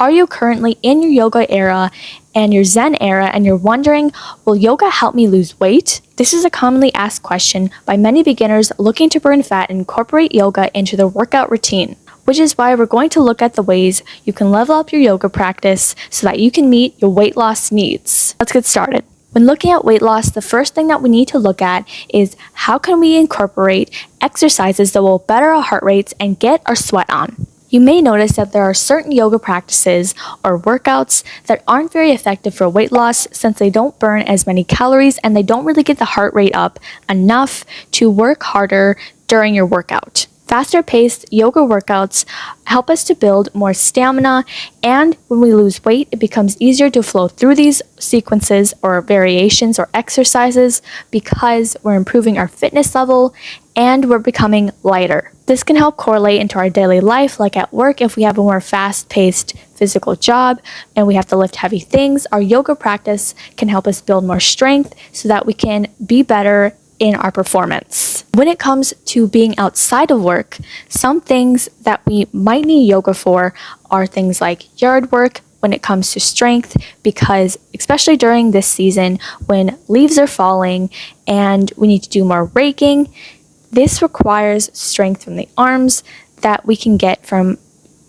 Are you currently in your yoga era and your Zen era and you're wondering, will yoga help me lose weight? This is a commonly asked question by many beginners looking to burn fat and incorporate yoga into their workout routine, which is why we're going to look at the ways you can level up your yoga practice so that you can meet your weight loss needs. Let's get started. When looking at weight loss, the first thing that we need to look at is how can we incorporate exercises that will better our heart rates and get our sweat on. You may notice that there are certain yoga practices or workouts that aren't very effective for weight loss since they don't burn as many calories and they don't really get the heart rate up enough to work harder during your workout. Faster-paced yoga workouts help us to build more stamina, and when we lose weight, it becomes easier to flow through these sequences or variations or exercises because we're improving our fitness level and we're becoming lighter. This can help correlate into our daily life, like at work. If we have a more fast-paced physical job and we have to lift heavy things, our yoga practice can help us build more strength so that we can be better in our performance. When it comes to being outside of work, some things that we might need yoga for are things like yard work when it comes to strength, because especially during this season when leaves are falling and we need to do more raking, this requires strength from the arms that we can get from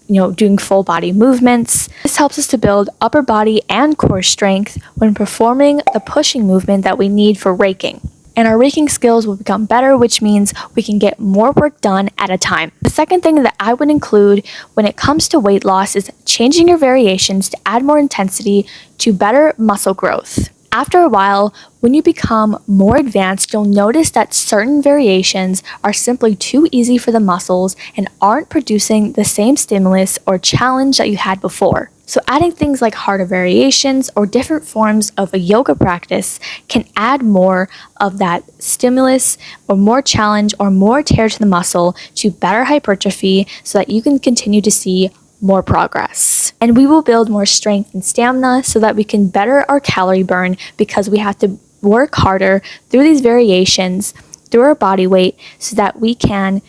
doing full body movements. This helps us to build upper body and core strength when performing the pushing movement that we need for raking. And our raking skills will become better, which means we can get more work done at a time. The second thing that I would include when it comes to weight loss is changing your variations to add more intensity to better muscle growth. After a while, when you become more advanced, you'll notice that certain variations are simply too easy for the muscles and aren't producing the same stimulus or challenge that you had before. So adding things like harder variations or different forms of a yoga practice can add more of that stimulus or more challenge or more tear to the muscle to better hypertrophy so that you can continue to see more progress. And we will build more strength and stamina so that we can better our calorie burn because we have to work harder through these variations, through our body weight, so that we can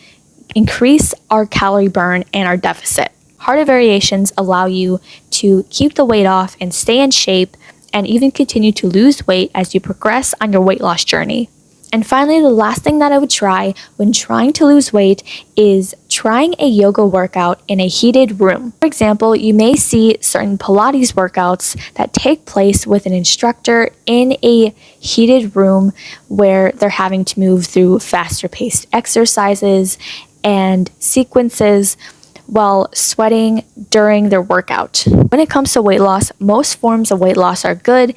increase our calorie burn and our deficit. Harder variations allow you to keep the weight off and stay in shape and even continue to lose weight as you progress on your weight loss journey. And finally, the last thing that I would try when trying to lose weight is trying a yoga workout in a heated room. For example, you may see certain Pilates workouts that take place with an instructor in a heated room where they're having to move through faster paced exercises and sequences while sweating during their workout. When it comes to weight loss, most forms of weight loss are good,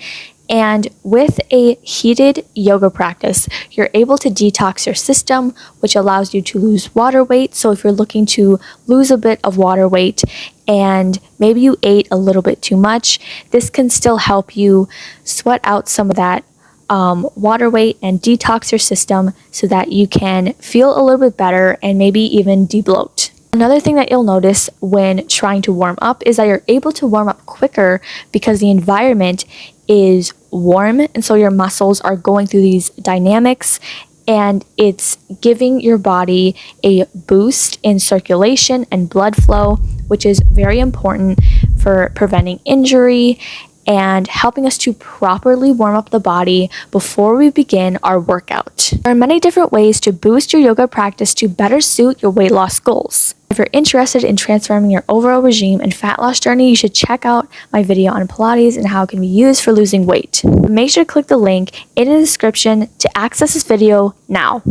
and with a heated yoga practice, you're able to detox your system, which allows you to lose water weight. So if you're looking to lose a bit of water weight and maybe you ate a little bit too much, this can still help you sweat out some of that water weight and detox your system so that you can feel a little bit better and maybe even debloat. Another thing that you'll notice when trying to warm up is that you're able to warm up quicker because the environment is warm, and so your muscles are going through these dynamics and it's giving your body a boost in circulation and blood flow, which is very important for preventing injury and helping us to properly warm up the body before we begin our workout. There are many different ways to boost your yoga practice to better suit your weight loss goals. If you're interested in transforming your overall regime and fat loss journey, you should check out my video on Pilates and how it can be used for losing weight. Make sure to click the link in the description to access this video now.